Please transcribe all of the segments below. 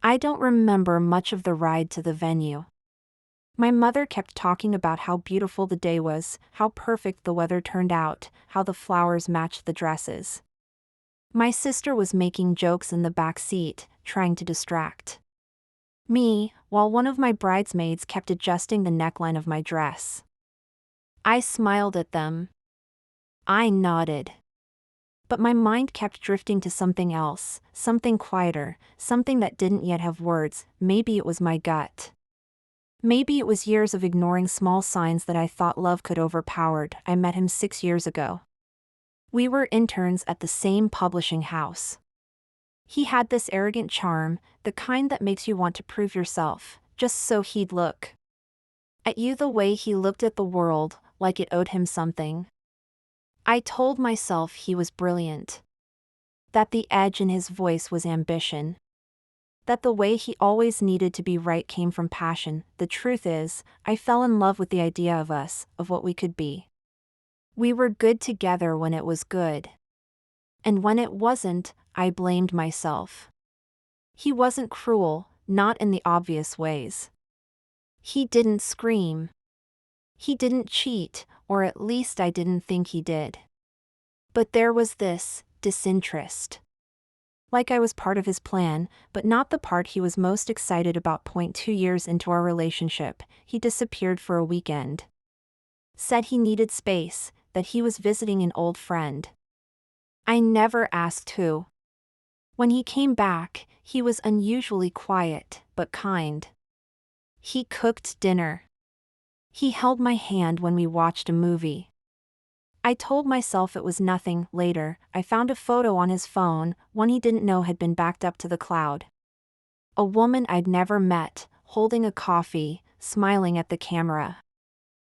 I don't remember much of the ride to the venue. My mother kept talking about how beautiful the day was, how perfect the weather turned out, how the flowers matched the dresses. My sister was making jokes in the back seat, trying to distract me, while one of my bridesmaids kept adjusting the neckline of my dress. I smiled at them. I nodded. But my mind kept drifting to something else, something quieter, something that didn't yet have words. Maybe it was my gut. Maybe it was years of ignoring small signs that I thought love could overpower. I met him 6 years ago. We were interns at the same publishing house. He had this arrogant charm, the kind that makes you want to prove yourself, just so he'd look at you the way he looked at the world, like it owed him something. I told myself he was brilliant. That the edge in his voice was ambition. That the way he always needed to be right came from passion. The truth is, I fell in love with the idea of us, of what we could be. We were good together when it was good. And when it wasn't, I blamed myself. He wasn't cruel, not in the obvious ways. He didn't scream. He didn't cheat, or at least I didn't think he did. But there was this disinterest. Like I was part of his plan, but not the part he was most excited about. 2 years into our relationship, he disappeared for a weekend. Said he needed space, that he was visiting an old friend. I never asked who. When he came back, he was unusually quiet, but kind. He cooked dinner. He held my hand when we watched a movie. I told myself it was nothing. Later, I found a photo on his phone, one he didn't know had been backed up to the cloud. A woman I'd never met, holding a coffee, smiling at the camera.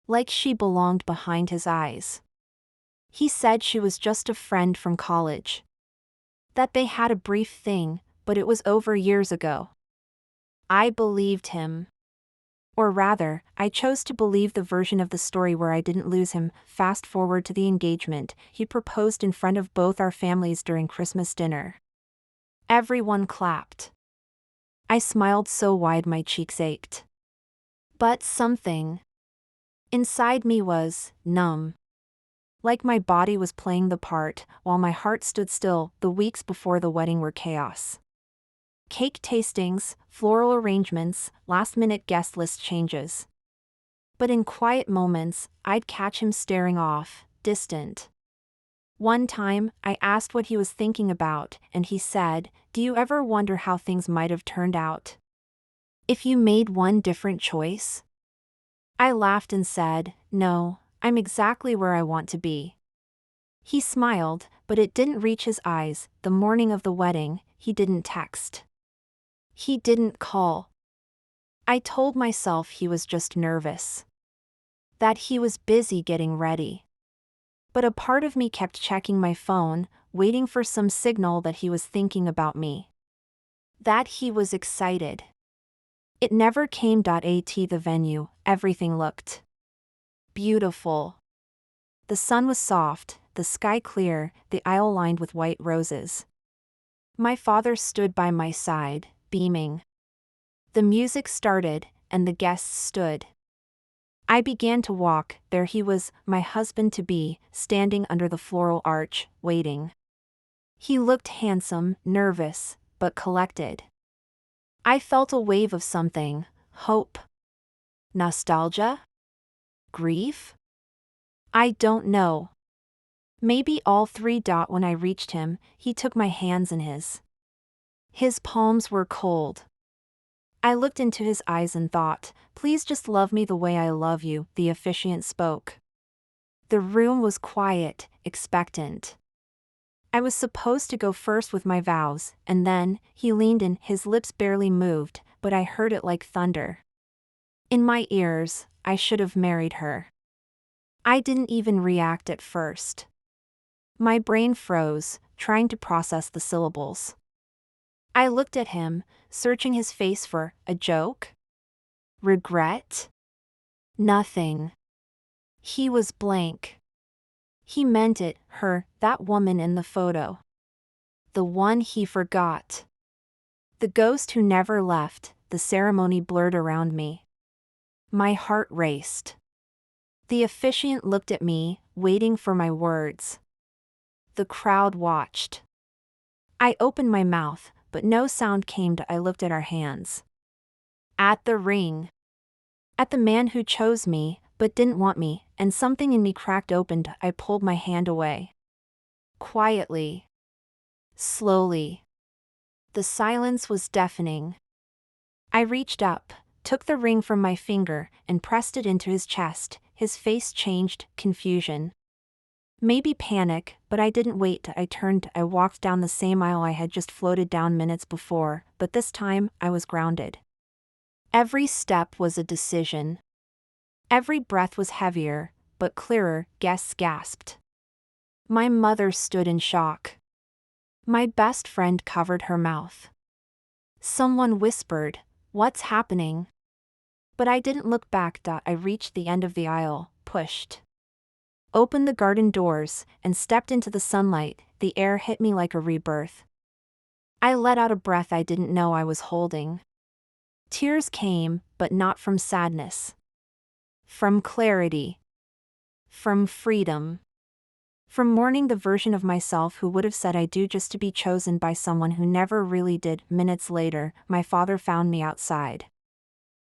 Like she belonged behind his eyes. He said she was just a friend from college. That they had a brief thing, but it was over years ago. I believed him. Or rather, I chose to believe the version of the story where I didn't lose him. Fast forward to the engagement, he proposed in front of both our families during Christmas dinner. Everyone clapped. I smiled so wide my cheeks ached. But something inside me was numb. Like my body was playing the part, while my heart stood still. The weeks before the wedding were chaos. Cake tastings, floral arrangements, last-minute guest list changes. But in quiet moments, I'd catch him staring off, distant. One time, I asked what he was thinking about, and he said, "Do you ever wonder how things might have turned out if you made one different choice?" I laughed and said, "No, I'm exactly where I want to be." He smiled, but it didn't reach his eyes. The morning of the wedding, he didn't text. He didn't call. I told myself he was just nervous. That he was busy getting ready. But a part of me kept checking my phone, waiting for some signal that he was thinking about me. That he was excited. It never came. At the venue, everything looked beautiful. The sun was soft, the sky clear, the aisle lined with white roses. My father stood by my side, beaming. The music started, and the guests stood. I began to walk. There he was, my husband-to-be, standing under the floral arch, waiting. He looked handsome, nervous, but collected. I felt a wave of something: hope, nostalgia, grief? I don't know. Maybe all three. When I reached him, he took my hands in his. His palms were cold. I looked into his eyes and thought, "Please just love me the way I love you." The officiant spoke. The room was quiet, expectant. I was supposed to go first with my vows, and then, he leaned in. His lips barely moved, but I heard it like thunder. In my ears, I should have married her. I didn't even react at first. My brain froze, trying to process the syllables. I looked at him, searching his face for a joke. Regret? Nothing. He was blank. He meant it. Her, that woman in the photo. The one he forgot. The ghost who never left, the ceremony blurred around me. My heart raced. The officiant looked at me, waiting for my words. The crowd watched. I opened my mouth, but no sound came. I looked at our hands. At the ring. At the man who chose me, but didn't want me, and something in me cracked open. I pulled my hand away. Quietly. Slowly. The silence was deafening. I reached up, took the ring from my finger, and pressed it into his chest. His face changed, confusion. Maybe panic, but I didn't wait. I turned. I walked down the same aisle I had just floated down minutes before, but this time, I was grounded. Every step was a decision. Every breath was heavier, but clearer. Guests gasped. My mother stood in shock. My best friend covered her mouth. Someone whispered, "What's happening?" But I didn't look back. I reached the end of the aisle, pushed. Opened the garden doors, and stepped into the sunlight. The air hit me like a rebirth. I let out a breath I didn't know I was holding. Tears came, but not from sadness. From clarity. From freedom. From mourning the version of myself who would have said I do just to be chosen by someone who never really did. Minutes later, my father found me outside.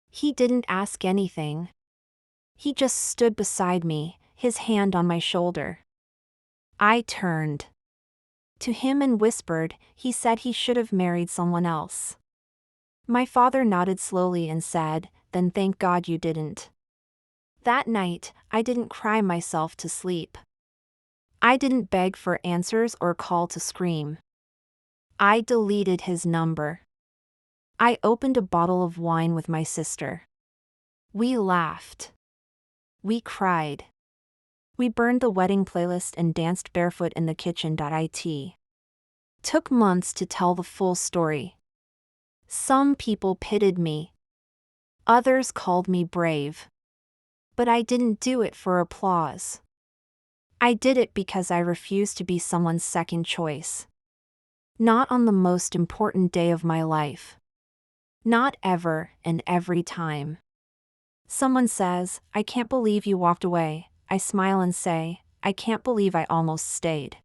He didn't ask anything. He just stood beside me, his hand on my shoulder. I turned to him and whispered. He said he should have married someone else. My father nodded slowly and said, "Then thank God you didn't." That night, I didn't cry myself to sleep. I didn't beg for answers or call to scream. I deleted his number. I opened a bottle of wine with my sister. We laughed. We cried. We burned the wedding playlist and danced barefoot in the kitchen. It took months to tell the full story. Some people pitied me. Others called me brave. But I didn't do it for applause. I did it because I refused to be someone's second choice. Not on the most important day of my life. Not ever and every time. Someone says, "I can't believe you walked away." I smile and say, "I can't believe I almost stayed."